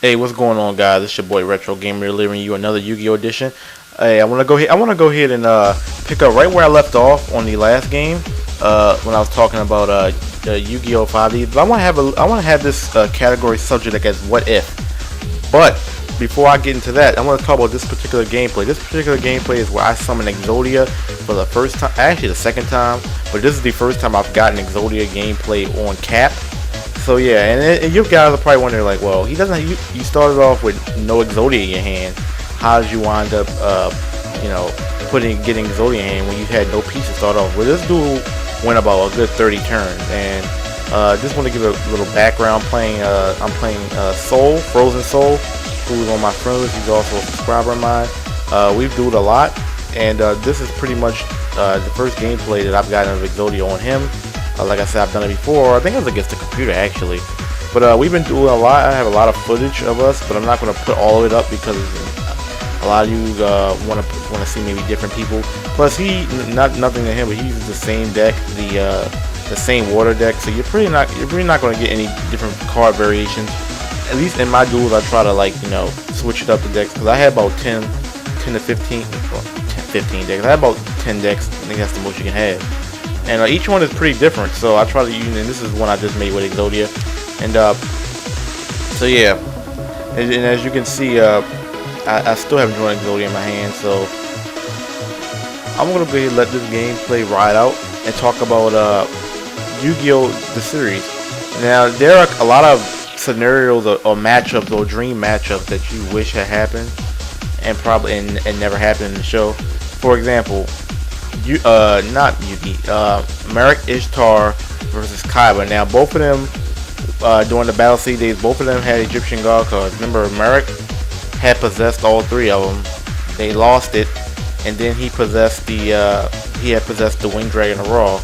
Hey, what's going on, guys? It's your boy Retro Gamer delivering you another Yu-Gi-Oh edition. Hey, I want to go ahead. I want to go ahead and pick up right where I left off on the last game when I was talking about Yu-Gi-Oh 5D. But I want to have this category subject like as what if. But before I get into that, I want to talk about this particular gameplay. This particular gameplay is where I summon Exodia for the first time, actually the second time, but this is the first time I've gotten Exodia gameplay on cap. So yeah, and you guys are probably wondering like, well, he doesn't. You started off with no Exodia in your hand. How did you wind up, getting Exodia in hand when you had no piece to start off with? This duel went about a good 30 turns, and just want to give a little background. I'm playing Soul, Frozen Soul, who's on my friend list. He's also a subscriber of mine. We've dueled a lot, and this is pretty much the first gameplay that I've gotten of Exodia on him. Like I said, I've done it before. I think it was against the computer actually, but we've been doing a lot. I have a lot of footage of us, but I'm not going to put all of it up because a lot of you want to see maybe different people. Plus, nothing to him, but he uses the same deck, the same water deck. So you're really not going to get any different card variations. At least in my duels, I try to switch it up the decks because I had about 10 to 15, well, 15 decks. I had about 10 decks. I think that's the most you can have. And each one is pretty different, so I try to use, and this is one I just made with Exodia. And so yeah, and as you can see, I still have joined Exodia in my hand, so I'm gonna go ahead and let this gameplay ride out and talk about Yu-Gi-Oh! The series. Now there are a lot of scenarios or matchups or dream matchups that you wish had happened and probably and never happened in the show. For example, Marik Ishtar versus Kaiba. Now both of them during the Battle Sea days, both of them had Egyptian God cards. Remember, Marik had possessed all three of them. They lost it, and then he possessed the Winged Dragon of Raw,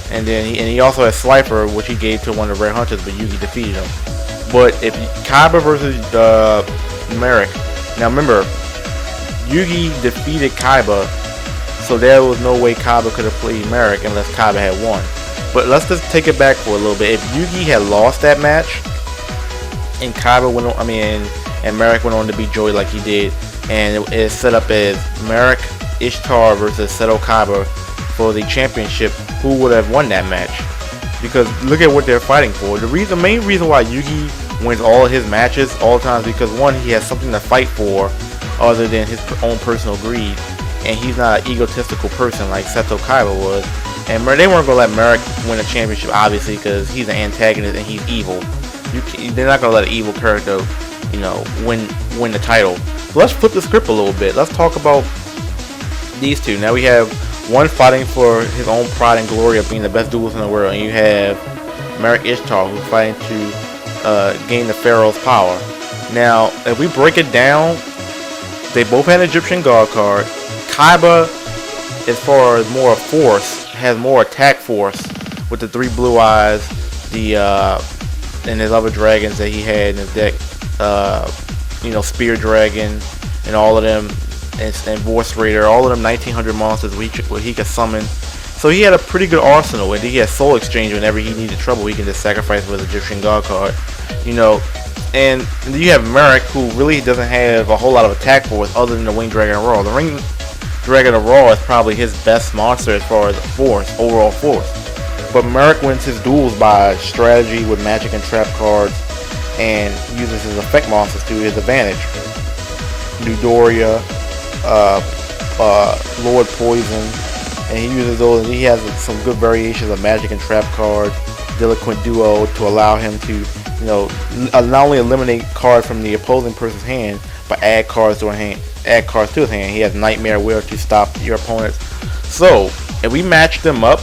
and then he also had Slifer, which he gave to one of the Rare Hunters, but Yugi defeated him. But if Kaiba versus Marik, now remember, Yugi defeated Kaiba. So there was no way Kaiba could have played Marik unless Kaiba had won. But let's just take it back for a little bit. If Yugi had lost that match, and Kaiba went on, and Marik went on to beat Joey like he did, and it is set up as Marik Ishtar versus Seto Kaiba for the championship, who would have won that match? Because look at what they're fighting for. The main reason why Yugi wins all of his matches all the time is because one, he has something to fight for other than his own personal greed. And he's not an egotistical person like Seto Kaiba was. And they weren't going to let Marik win a championship, obviously, because he's an antagonist and he's evil. They're not going to let an evil character, win the title. So let's flip the script a little bit. Let's talk about these two. Now we have one fighting for his own pride and glory of being the best duelist in the world, and you have Marik Ishtar, who's fighting to gain the Pharaoh's power. Now, if we break it down, they both had an Egyptian God card. Kaiba, as far as more force, has more attack force with the 3 blue eyes, and his other dragons that he had in his deck, Spear Dragon, and all of them, and Voice Raider, all of them 1900 monsters where he could summon. So he had a pretty good arsenal, and he had Soul Exchange whenever he needed trouble. He can just sacrifice with his Egyptian God card, And you have Marik, who really doesn't have a whole lot of attack force other than the Winged Dragon of Raw. The Winged Dragon of Raw is probably his best monster as far as overall force. But Marik wins his duels by strategy with magic and trap cards, and uses his effect monsters to his advantage. Nudoria, Lord Poison, and he uses those. And he has some good variations of magic and trap cards. Delinquent Duo to allow him to not only eliminate cards from the opposing person's hand, but add cards to his hand. He has Nightmare Will to stop your opponents. So if we match them up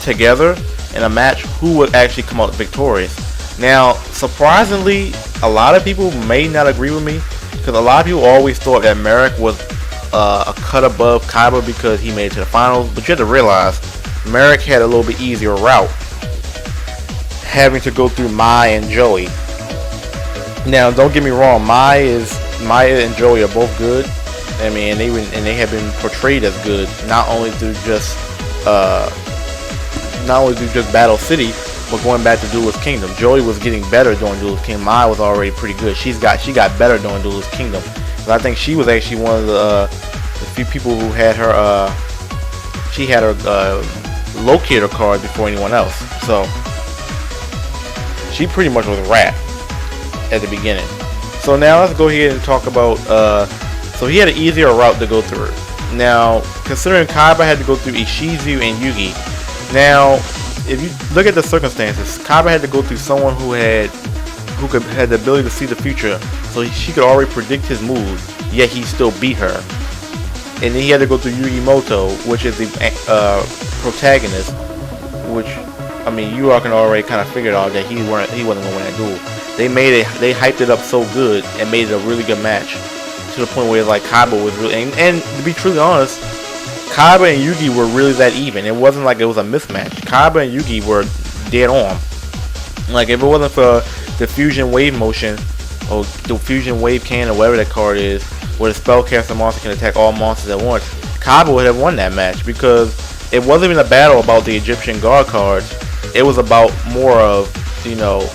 together in a match, who would actually come out victorious? Now, surprisingly, a lot of people may not agree with me, because a lot of people always thought that Marik was a cut above Kaiba because he made it to the finals. But you have to realize Marik had a little bit easier route, having to go through Mai and Joey. Now, don't get me wrong, Maya and Joey are both good. They have been portrayed as good, not only through just Battle City, But going back to Duelist Kingdom, Joey was getting better during Duelist Kingdom. Maya was already pretty good. She got better during Duelist Kingdom. And I think she was actually one of the few people who had her. She had her locator card before anyone else. So she pretty much was wrapped at the beginning. So now let's go ahead and talk about. So he had an easier route to go through. Now, considering Kaiba had to go through Ishizu and Yugi, now if you look at the circumstances, Kaiba had to go through someone who had the ability to see the future, so she could already predict his moves, yet he still beat her. And then he had to go through Yugimoto, which is the protagonist, which, I mean, you all can already kind of figure out that he wasn't gonna win that duel. They hyped it up so good and made it a really good match, to the point where like Kaiba was really, and to be truly honest, Kaiba and Yugi were really that even. It wasn't like it was a mismatch. Kaiba and Yugi were dead on. Like, if it wasn't for the fusion wave motion, or the fusion wave can, or whatever that card is, where the spellcaster monster can attack all monsters at once, Kaiba would have won that match, because it wasn't even a battle about the Egyptian guard cards. It was about more of, you know,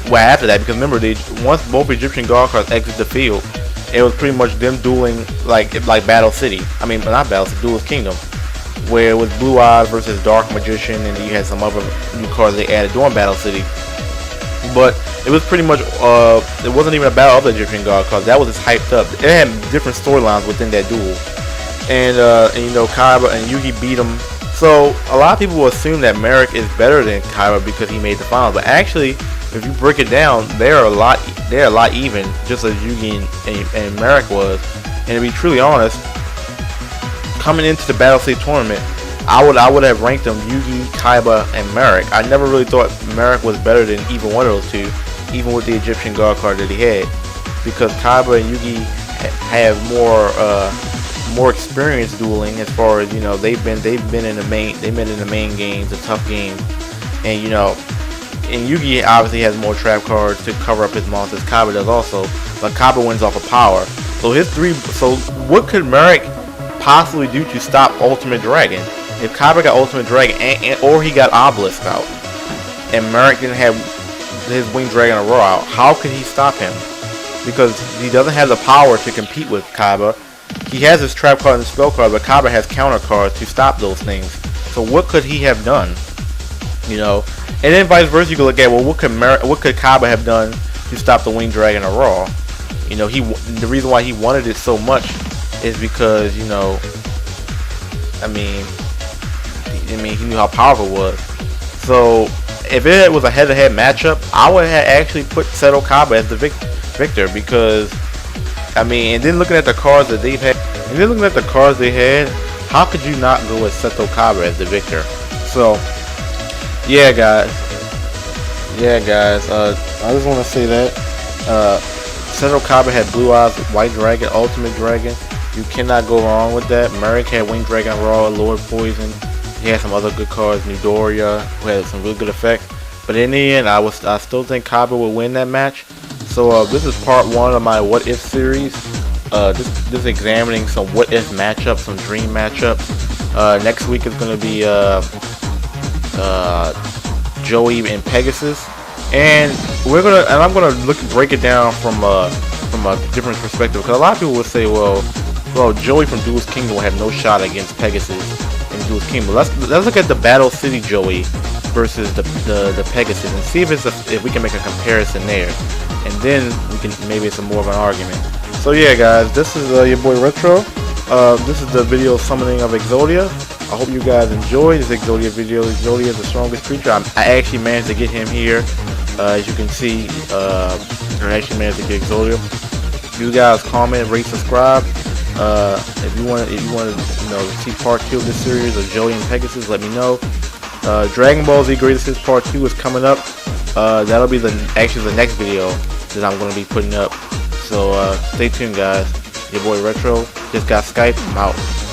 well, after that, because remember, once both Egyptian guard cards exit the field, it was pretty much them dueling like Battle City. I mean, not Battle City, Duelist Kingdom, where it was Blue Eyes versus Dark Magician, and then you had some other new cards they added during Battle City. But it was pretty much, it wasn't even about other Egyptian guard cards. That was just hyped up. It had different storylines within that duel, and you know, Kaiba and Yugi beat them. So a lot of people will assume that Marik is better than Kaiba because he made the finals, but actually, if you break it down, they're a lot even, just as Yugi and Marik was. And to be truly honest, coming into the Battle City tournament, I would have ranked them Yugi, Kaiba, and Marik. I never really thought Marik was better than either one of those two, even with the Egyptian guard card that he had, because Kaiba and Yugi have more experience dueling, as far as, you know, they've been in the main games, the tough games, and, you know. And Yugi obviously has more trap cards to cover up his monsters. Kaiba does also, but Kaiba wins off of power. So So what could Marik possibly do to stop Ultimate Dragon? If Kaiba got Ultimate Dragon, or he got Obelisk out, and Marik didn't have his Winged Dragon or Roar out, how could he stop him? Because he doesn't have the power to compete with Kaiba. He has his trap card and his spell card, but Kaiba has counter cards to stop those things. So what could he have done? You know. And then vice versa, you can look at, well, what could Kaiba have done to stop the Winged Dragon or Raw? You know, the reason why he wanted it so much is because, you know, I mean, he knew how powerful it was. So if it was a head-to-head matchup, I would have actually put Seto Kaiba as the victor, because, I mean, and then looking at the cards that they've had, how could you not go with Seto Kaiba as the victor? So. Yeah, guys. I just want to say that Seto Kaiba had Blue Eyes, White Dragon, Ultimate Dragon. You cannot go wrong with that. Marik had Winged Dragon Raw, Lord Poison. He had some other good cards, Nidoria, who had some really good effects. But in the end, I still think Kaiba will win that match. So this is part 1 of my What If series. Just examining some what if matchups, some dream matchups. Next week is going to be Joey and Pegasus, and I'm gonna break it down from a different perspective, because a lot of people would say, well, Joey from Duelist Kingdom will have no shot against Pegasus in Duelist Kingdom. Let's look at the Battle City Joey versus the Pegasus, and see if we can make a comparison there, and then maybe it's more of an argument. So yeah, guys, this is your boy Retro. This is the video summoning of Exodia. I hope you guys enjoyed this Exodia video. Exodia is the strongest creature. I actually managed to get him here. As you can see, I actually managed to get Exodia. You guys comment, rate, subscribe. If you want to see part 2 of this series of Joey and Pegasus, let me know. Dragon Ball Z Greatest Hits Part 2 is coming up. That'll be the next video that I'm going to be putting up. So stay tuned, guys. Your boy Retro just got Skype. I'm out.